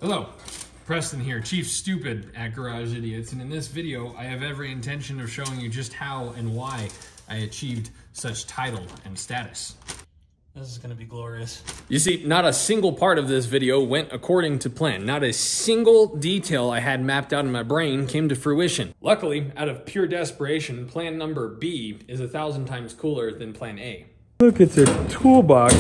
Hello, Preston here, Chief Stupid at Garage Idiots, and in this video I have every intention of showing you just how and why I achieved such title and status. This is gonna be glorious. You see, not a single part of this video went according to plan. Not a single detail I had mapped out in my brain came to fruition. Luckily, out of pure desperation, plan number B is 1,000 times cooler than plan A. Look, it's a toolbox.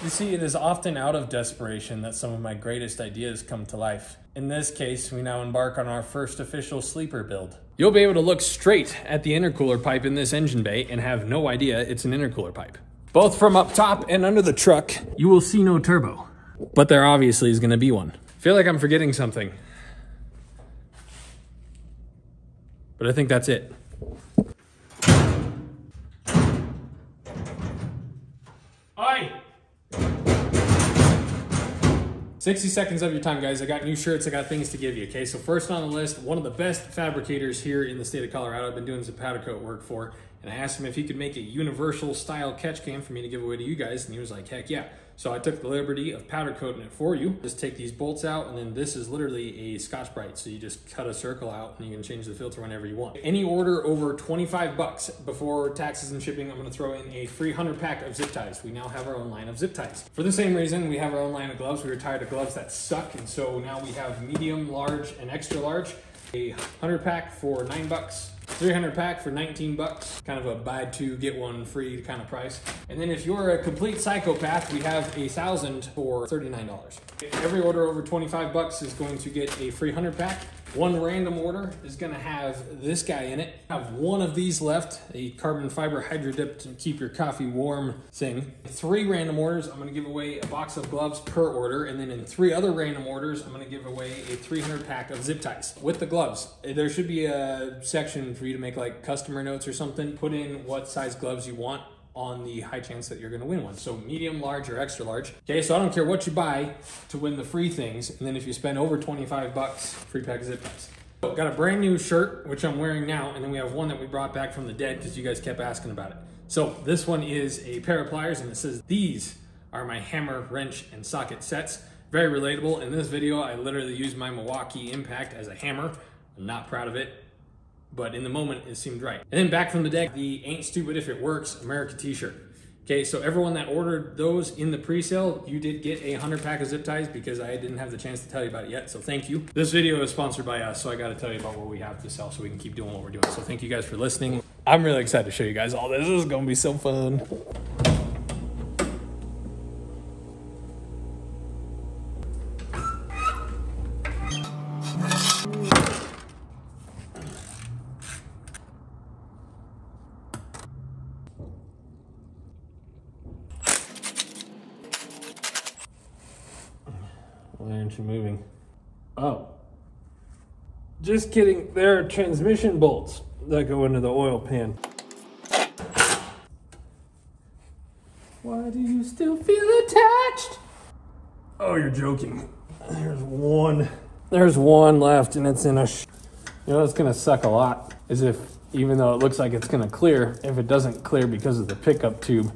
You see, it is often out of desperation that some of my greatest ideas come to life. In this case, we now embark on our first official sleeper build. You'll be able to look straight at the intercooler pipe in this engine bay and have no idea it's an intercooler pipe. Both from up top and under the truck, you will see no turbo. But there obviously is going to be one. I feel like I'm forgetting something. But I think that's it. Oi! 60 seconds of your time, guys. I got new shirts, I got things to give you, okay? So first on the list, one of the best fabricators here in the state of Colorado I've been doing some powder coat work for, and I asked him if he could make a universal style catch can for me to give away to you guys, and he was like, heck yeah. So I took the liberty of powder coating it for you. Just take these bolts out, and then this is literally a Scotch-Brite, so you just cut a circle out and you can change the filter whenever you want. Any order over 25 bucks before taxes and shipping, I'm gonna throw in a free 100 pack of zip ties. We now have our own line of zip ties. For the same reason, we have our own line of gloves. We were tired of gloves that suck, and so now we have medium, large, and extra large. A 100 pack for 9 bucks. 300 pack for 19 bucks, kind of a buy two, get one free kind of price. And then if you're a complete psychopath, we have 1,000 for $39. Every order over 25 bucks is going to get a free 100 pack. One random order is gonna have this guy in it. I have one of these left, a carbon fiber hydro dip to keep your coffee warm thing. 3 random orders, I'm gonna give away a box of gloves per order, and then in 3 other random orders, I'm gonna give away a 300 pack of zip ties. With the gloves, there should be a section for you to make like customer notes or something. Put in what size gloves you want on the high chance that you're gonna win one. So medium, large, or extra large. Okay, so I don't care what you buy to win the free things. And then if you spend over 25 bucks, free pack of zip ties. So got a brand new shirt, which I'm wearing now. And then we have one that we brought back from the dead because you guys kept asking about it. So this one is a pair of pliers, and it says, "These are my hammer, wrench, and socket sets." Very relatable. In this video, I literally used my Milwaukee Impact as a hammer. I'm not proud of it, but in the moment it seemed right. And then back from the deck, the Ain't Stupid If It Works America t-shirt. Okay, so everyone that ordered those in the pre-sale, you did get a 100 pack of zip ties because I didn't have the chance to tell you about it yet, so thank you. This video is sponsored by us, so I gotta tell you about what we have to sell so we can keep doing what we're doing. So thank you guys for listening. I'm really excited to show you guys all this. This is gonna be so fun. Why aren't you moving? Oh. Just kidding. There are transmission bolts that go into the oil pan. Why do you still feel attached? Oh, you're joking. There's one. There's one left, and it's in a... You know what's gonna suck a lot is if, even though it looks like it's gonna clear, if it doesn't clear because of the pickup tube.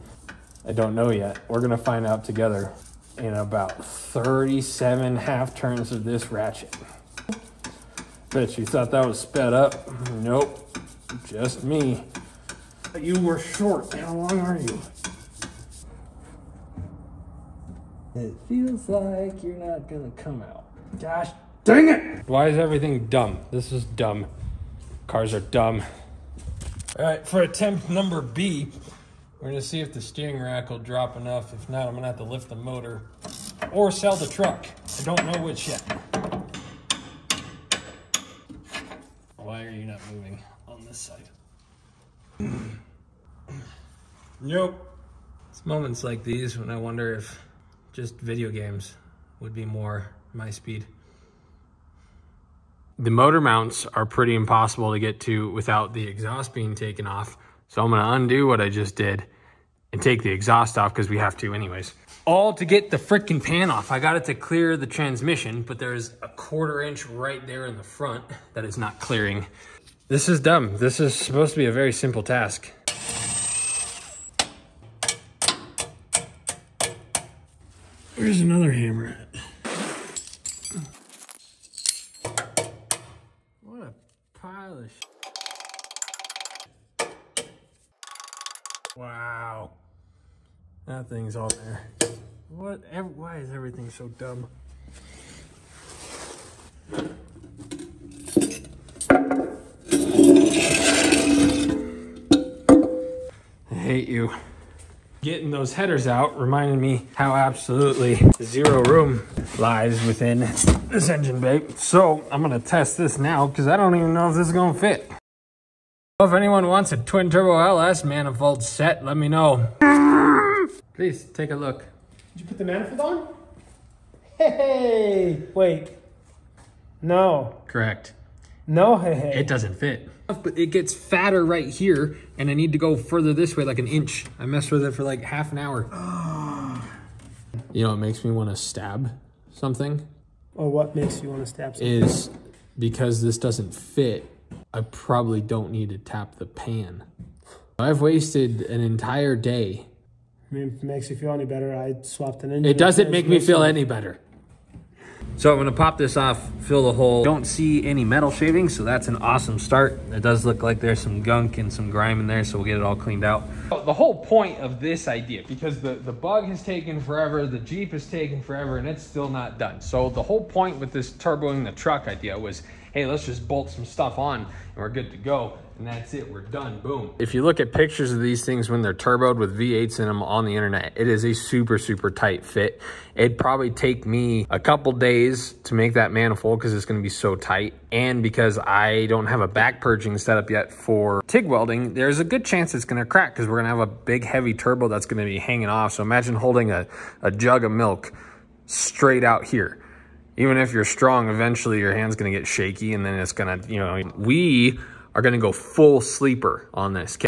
I don't know yet. We're gonna find out together in about 37 half turns of this ratchet. Bet you thought that was sped up. Nope, just me. You were short. How long are you? It feels like you're not gonna come out. Gosh dang it! Why is everything dumb? This is dumb. Cars are dumb. All right, for attempt number B, we're gonna see if the steering rack will drop enough. If not, I'm gonna have to lift the motor or sell the truck. I don't know which yet. Why are you not moving on this side? Nope. It's moments like these when I wonder if just video games would be more my speed. The motor mounts are pretty impossible to get to without the exhaust being taken off. So I'm gonna undo what I just did and take the exhaust off because we have to anyways. All to get the frickin' pan off. I got it to clear the transmission, but there's a 1/4 inch right there in the front that is not clearing. This is dumb. This is supposed to be a very simple task. Where's another hammer at? That thing's all there. Why is everything so dumb? I hate you. Getting those headers out reminded me how absolutely zero room lies within this engine bay. So I'm gonna test this now because I don't even know if this is gonna fit. If anyone wants a twin turbo LS manifold set, let me know. Please take a look. Did you put the manifold on? Hey, wait. No. Correct. No, hey. It doesn't fit. But it gets fatter right here, and I need to go further this way, like an inch. I messed with it for like half an hour. You know, it makes me want to stab something. Oh, what makes you want to stab something? Is because this doesn't fit, I probably don't need to tap the pan. I've wasted an entire day. I mean, if it makes you feel any better, I swapped an engine. It doesn't make me feel any better. So I'm gonna pop this off, fill the hole. Don't see any metal shavings, so that's an awesome start. It does look like there's some gunk and some grime in there, so we'll get it all cleaned out. The whole point of this idea, because the bug has taken forever, the Jeep has taken forever, and it's still not done. So the whole point with this turboing the truck idea was, hey, let's just bolt some stuff on and we're good to go. And that's it, we're done, boom. If you look at pictures of these things when they're turboed with V8s in them on the internet, it is a super, super tight fit. It'd probably take me a couple days to make that manifold because it's gonna be so tight. And because I don't have a back purging setup yet for TIG welding, there's a good chance it's gonna crack because we're gonna have a big heavy turbo that's gonna be hanging off. So imagine holding a jug of milk straight out here. Even if you're strong, eventually your hand's gonna get shaky and then it's gonna, you know, we are gonna go full sleeper on this.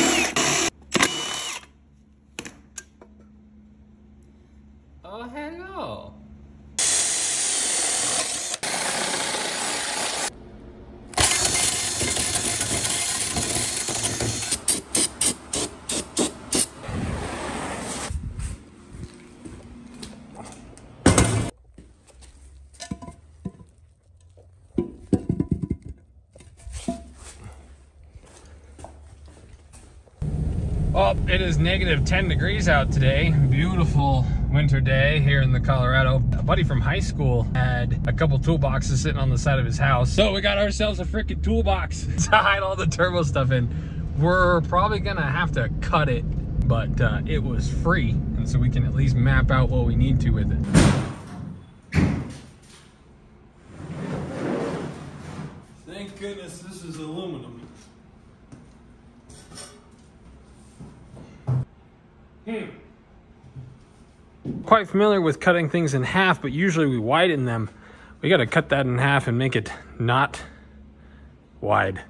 Oh, hello. Well, it is negative 10 degrees out today. Beautiful winter day here in the Colorado. A buddy from high school had a couple toolboxes sitting on the side of his house. So we got ourselves a freaking toolbox to hide all the turbo stuff in. We're probably gonna have to cut it, but it was free. And so we can at least map out what we need to with it. Thank goodness this is aluminum. Quite familiar with cutting things in half, but usually we widen them. We got to cut that in half and make it not wide.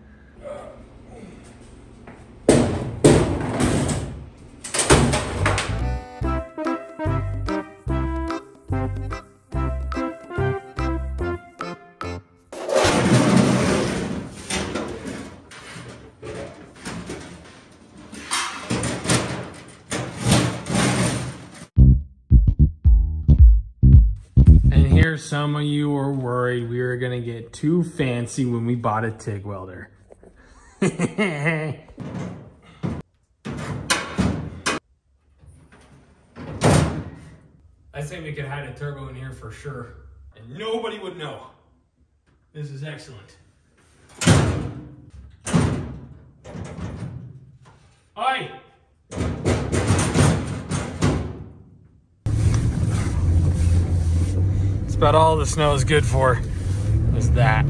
Some of you were worried we were gonna get too fancy when we bought a TIG welder. I think we could hide a turbo in here for sure, and nobody would know. This is excellent. Oi! That's about all the snow is good for, is that.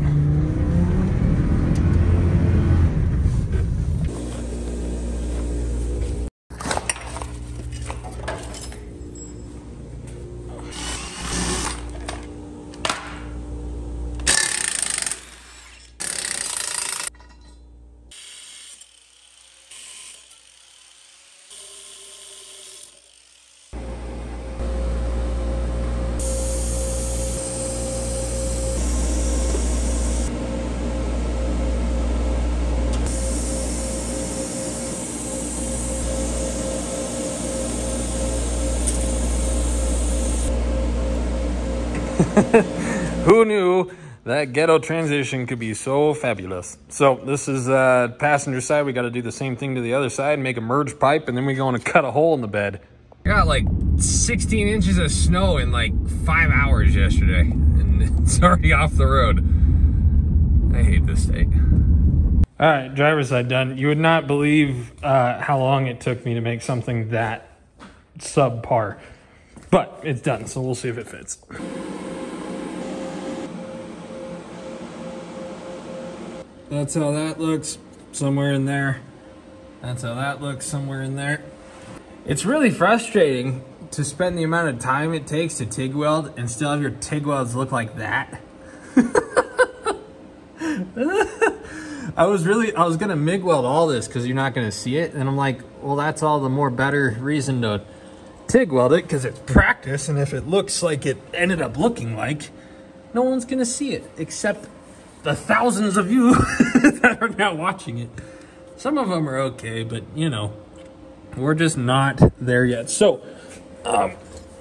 Who knew that ghetto transition could be so fabulous? So this is passenger side. We got to do the same thing to the other side, make a merge pipe, and then we're going to cut a hole in the bed. Got like 16 inches of snow in like 5 hours yesterday, and it's already off the road. I hate this state. All right, driver's side done. You would not believe how long it took me to make something that subpar, but it's done, so we'll see if it fits. That's how that looks, somewhere in there. That's how that looks, somewhere in there. It's really frustrating to spend the amount of time it takes to TIG weld and still have your TIG welds look like that. I was gonna MIG weld all this because you're not gonna see it, and I'm like, well, that's all the more better reason to TIG weld it, because it's practice, and if it looks like it ended up looking like, no one's gonna see it except the thousands of you that are now watching it. Some of them are okay, but you know, we're just not there yet. So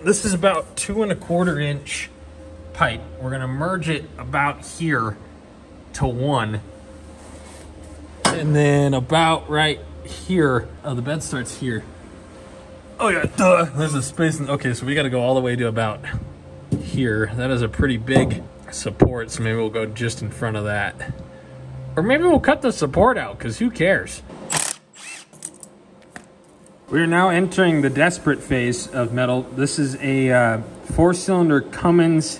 this is about 2 1/4 inch pipe. We're gonna merge it about here to 1, and then about right here. Oh, the bed starts here. Oh yeah, duh. There's a space. Okay, so we got to go all the way to about here. That is a pretty big support, so maybe we'll go just in front of that, or maybe we'll cut the support out, because who cares? We are now entering the desperate phase of metal. This is a 4-cylinder Cummins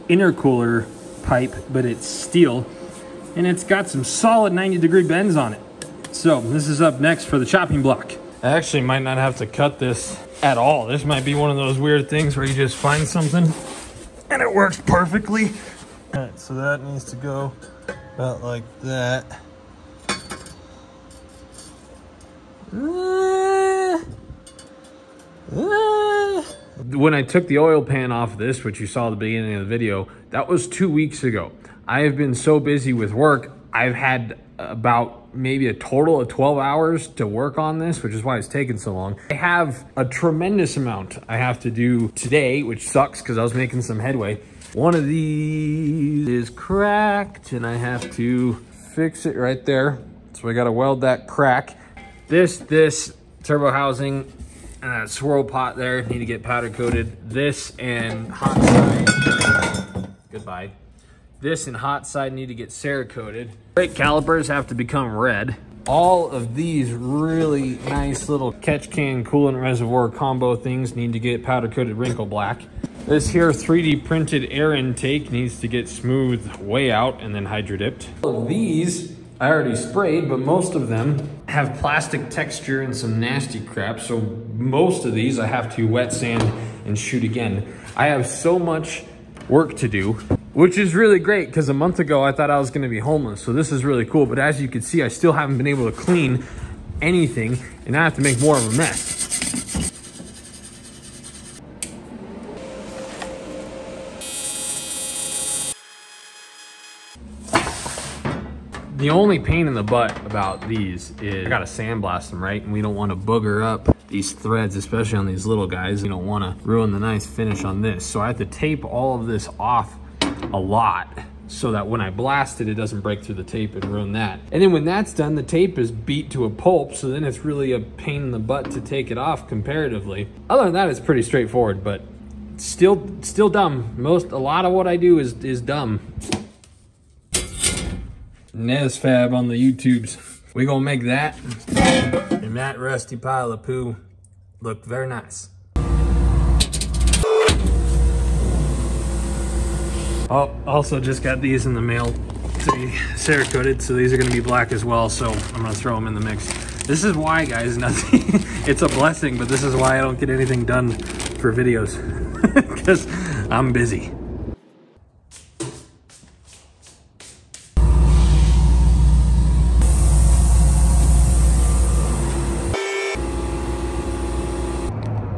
intercooler pipe, but it's steel, and it's got some solid 90-degree bends on it. So this is up next for the chopping block. I actually might not have to cut this at all. This might be one of those weird things where you just find something and it works perfectly. All right, so that needs to go about like that. When I took the oil pan off this, which you saw at the beginning of the video, that was 2 weeks ago. I have been so busy with work, I've had about maybe a total of 12 hours to work on this, which is why it's taken so long. I have a tremendous amount I have to do today, which sucks because I was making some headway. One of these is cracked and I have to fix it right there. So I got to weld that crack. This turbo housing and that swirl pot there need to get powder coated. This and hot side, goodbye. This and hot side need to get Cerakoted. Brake calipers have to become red. All of these really nice little catch can coolant reservoir combo things need to get powder coated wrinkle black. This here 3D printed air intake needs to get smoothed way out and then hydro dipped. All of these I already sprayed, but most of them have plastic texture and some nasty crap. So most of these I have to wet sand and shoot again. I have so much work to do, which is really great because a month ago I thought I was going to be homeless. So this is really cool. But as you can see, I still haven't been able to clean anything, and I have to make more of a mess. The only pain in the butt about these is I gotta sandblast them, right? And we don't want to booger up these threads, especially on these little guys. We don't want to ruin the nice finish on this. So I have to tape all of this off a lot so that when I blast it, it doesn't break through the tape and ruin that. And then when that's done, the tape is beat to a pulp, so then it's really a pain in the butt to take it off comparatively. Other than that, it's pretty straightforward, but still dumb. A lot of what I do is dumb. NesFab on the YouTubes. We gonna make that and that rusty pile of poo look very nice. Oh, also just got these in the mail to be Cerakoted, so these are gonna be black as well, so I'm gonna throw them in the mix. This is why, guys, nothing, it's a blessing, but this is why I don't get anything done for videos, because I'm busy.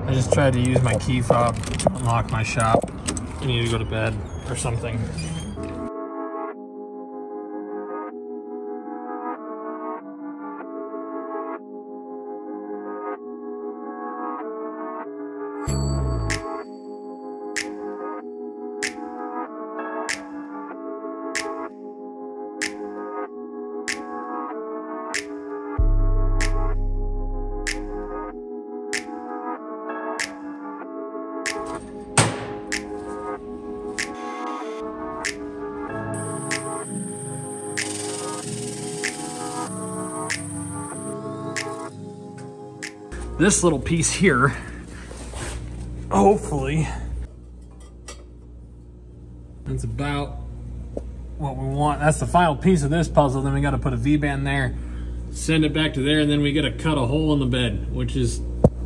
I just tried to use my key fob to unlock my shop. I need to go to bed or something. this little piece here, hopefully, that's about what we want. That's the final piece of this puzzle. Then we got to put a V-band there, send it back to there, and then we got to cut a hole in the bed, which is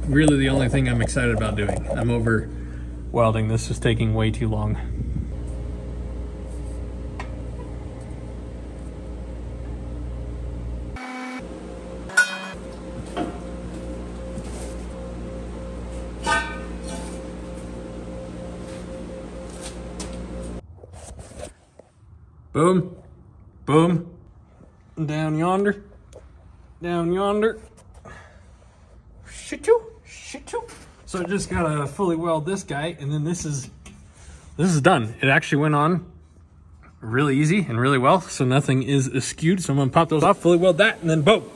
really the only thing I'm excited about doing. I'm over welding. This is taking way too long. Boom, boom, down yonder, down yonder. Shit-choo, shit-choo. So I just gotta fully weld this guy, and then this is done. It actually went on really easy and really well, so nothing is askewed. So I'm gonna pop those off, fully weld that, and then boom.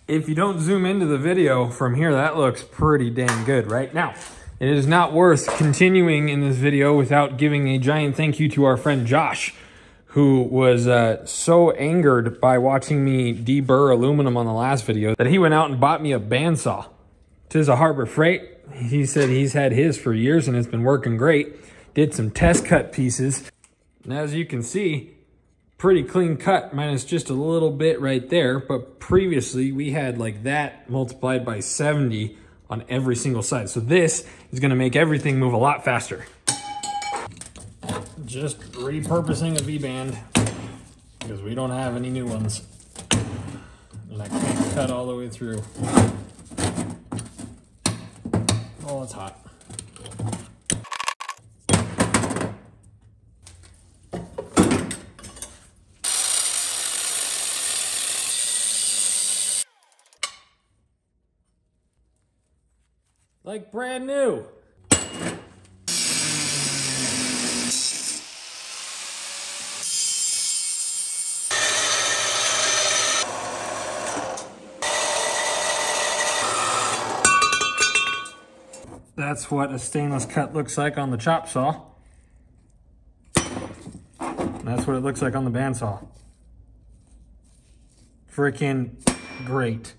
If you don't zoom into the video from here, that looks pretty dang good right now. It is not worth continuing in this video without giving a giant thank you to our friend Josh, who was so angered by watching me deburr aluminum on the last video that he went out and bought me a bandsaw. 'Tis a Harbor Freight. He said he's had his for years and it's been working great. Did some test cut pieces. And as you can see, pretty clean cut, minus just a little bit right there. But previously we had like that multiplied by 70 on every single side. So this is gonna make everything move a lot faster. Just repurposing a V-band because we don't have any new ones. And I can't cut all the way through. Oh, it's hot. Like brand new. That's what a stainless cut looks like on the chop saw. And that's what it looks like on the bandsaw. Freaking great.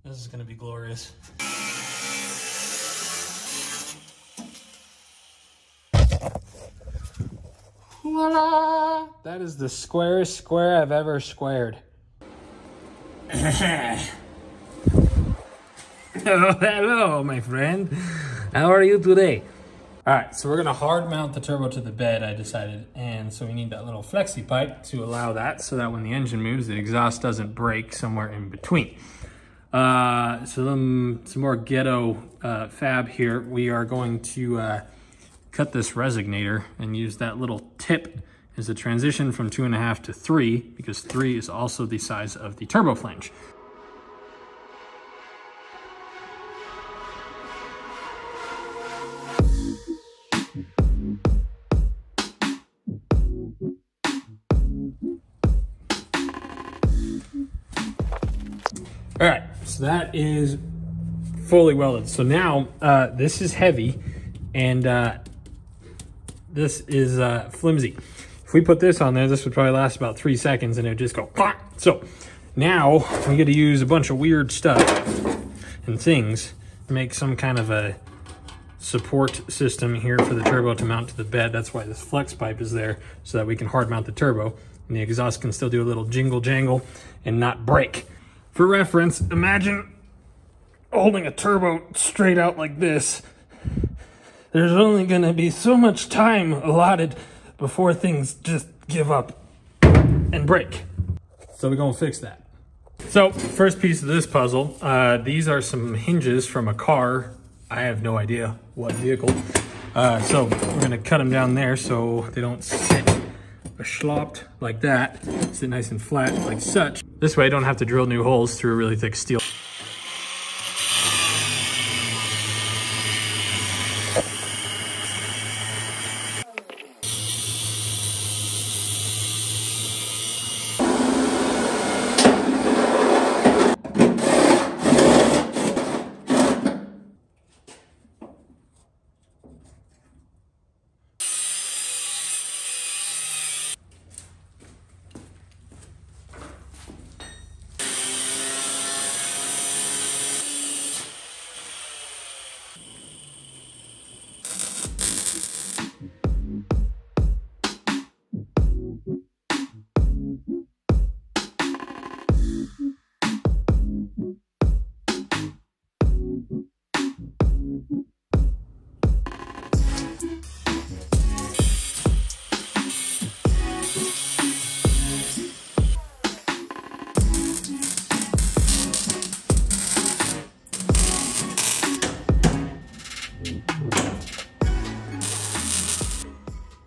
This is gonna be glorious. Voila! That is the squarest square I've ever squared. Oh, hello, my friend. How are you today? All right, so we're gonna hard mount the turbo to the bed, I decided. And so we need that little flexi pipe to allow that so that when the engine moves, the exhaust doesn't break somewhere in between. So some more ghetto fab here. We are going to cut this resonator and use that little tip as a transition from 2.5 to 3, because 3 is also the size of the turbo flange. All right, so that is fully welded. So now this is heavy and this is flimsy. If we put this on there, this would probably last about 3 seconds and it would just go clonk. So now we get to use a bunch of weird stuff and things to make some kind of a support system here for the turbo to mount to the bed. That's why this flex pipe is there, so that we can hard mount the turbo and the exhaust can still do a little jingle jangle and not break. For reference, imagine holding a turbo straight out like this. There's only gonna be so much time allotted before things just give up and break. So we're gonna fix that. So first piece of this puzzle, these are some hinges from a car. I have no idea what vehicle. So we're gonna cut them down there so they don't sit schlopped like that, sit nice and flat like such. This way I don't have to drill new holes through a really thick steel.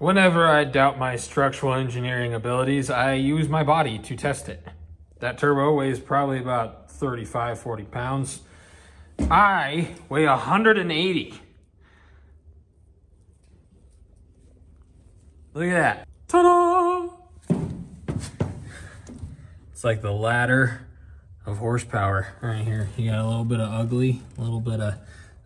Whenever I doubt my structural engineering abilities, I use my body to test it. That turbo weighs probably about 35, 40 pounds. I weigh 180. Look at that. Ta-da! It's like the ladder of horsepower right here. You got a little bit of ugly, a little bit of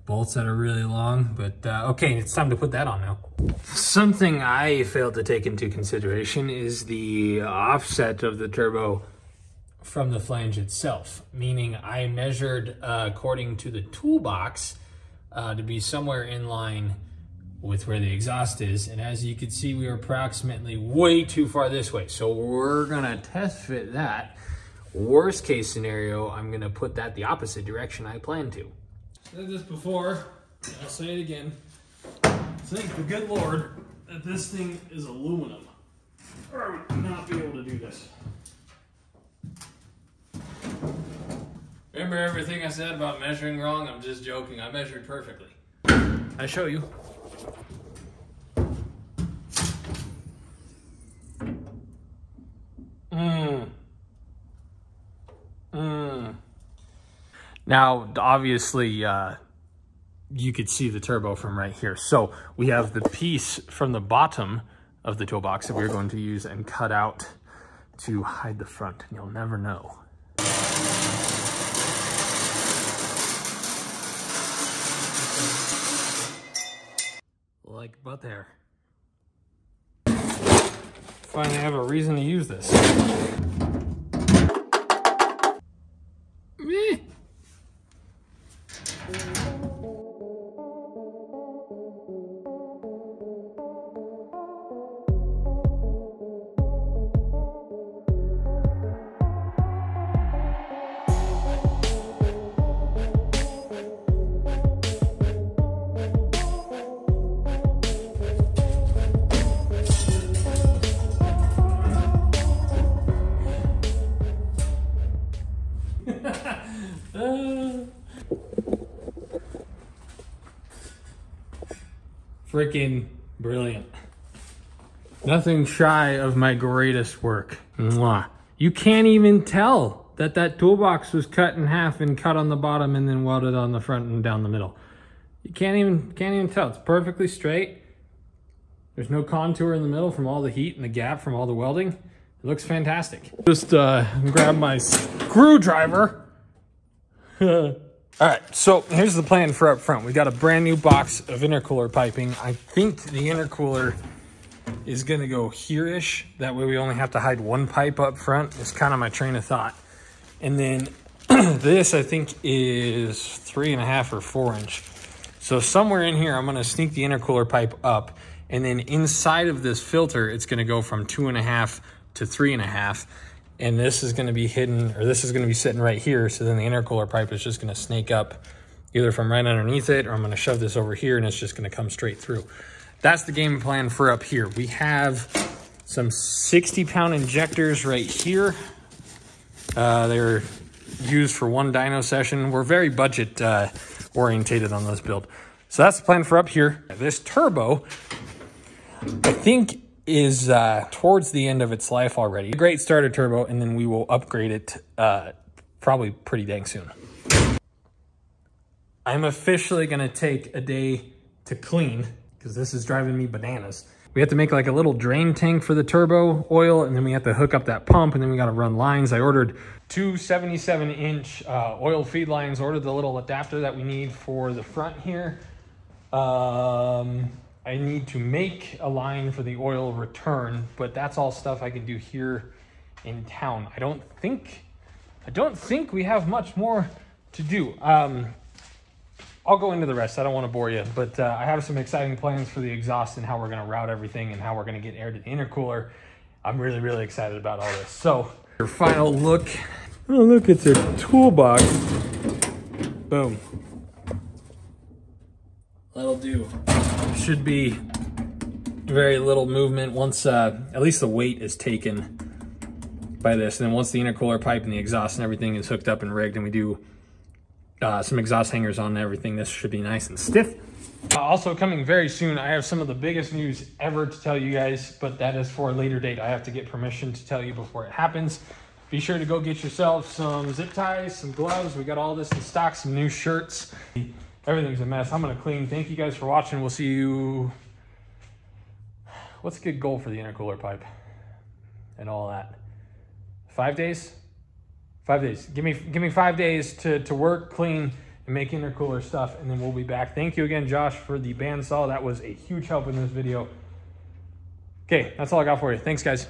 bolts that are really long, but okay, it's time to put that on now. Something I failed to take into consideration is the offset of the turbo from the flange itself, meaning I measured according to the toolbox to be somewhere in line with where the exhaust is, and as you can see, we are approximately way too far this way, so we're gonna test fit that. Worst case scenario, I'm gonna put that the opposite direction I plan to. Said this before, I'll say it again. Thank the good Lord that this thing is aluminum, or I would not be able to do this. Remember everything I said about measuring wrong? I'm just joking. I measured perfectly. I show you. Now, obviously, you could see the turbo from right here. So we have the piece from the bottom of the toolbox that we're going to use and cut out to hide the front, and you'll never know. Like about there. Finally have a reason to use this. Meh. Freaking brilliant. Nothing shy of my greatest work. Mwah. You can't even tell that that toolbox was cut in half and cut on the bottom and then welded on the front and down the middle. You can't even tell. It's perfectly straight. There's no contour in the middle from all the heat and the gap from all the welding. It looks fantastic. Just grab my screwdriver. All right, so here's the plan for up front. We got a brand new box of intercooler piping. I think the intercooler is gonna go here-ish. That way we only have to hide one pipe up front. It's kind of my train of thought. And then this I think is 3.5 or 4 inch. So somewhere in here, I'm gonna sneak the intercooler pipe up, and then inside of this filter, it's gonna go from 2.5 to 3.5. And this is going to be hidden, or this is going to be sitting right here. So then the intercooler pipe is just going to snake up either from right underneath it, or I'm going to shove this over here and it's just going to come straight through. That's the game plan for up here. We have some 60-pound injectors right here. They're used for one dyno session. We're very budget orientated on this build. So that's the plan for up here. This turbo, I think, is towards the end of its life already. A great starter turbo, and then we will upgrade it probably pretty dang soon. I'm officially gonna take a day to clean, because this is driving me bananas. We have to make like a little drain tank for the turbo oil, and then we have to hook up that pump, and then we gotta run lines. I ordered 2 77-inch oil feed lines, ordered the little adapter that we need for the front here. I need to make a line for the oil return, but that's all stuff I can do here in town. I don't think we have much more to do. I'll go into the rest. I don't want to bore you, but I have some exciting plans for the exhaust and how we're going to route everything and how we're going to get air to the intercooler. I'm really, really excited about all this. So your final look. Oh, look, it's a toolbox. Boom. That'll do. Should be very little movement once at least the weight is taken by this. And then once the intercooler pipe and the exhaust and everything is hooked up and rigged, and we do some exhaust hangers on and everything. This should be nice and stiff. Also coming very soon, I have some of the biggest news ever to tell you guys, but that is for a later date. I have to get permission to tell you before it happens. Be sure to go get yourself some zip ties, some gloves. We got all this in stock, some new shirts. Everything's a mess. I'm gonna clean. Thank you guys for watching. We'll see you. What's a good goal for the intercooler pipe and all that? 5 days? 5 days. Give me 5 days to work, clean, and make intercooler stuff, and then we'll be back. Thank you again, Josh, for the bandsaw. That was a huge help in this video. Okay, that's all I got for you. Thanks, guys.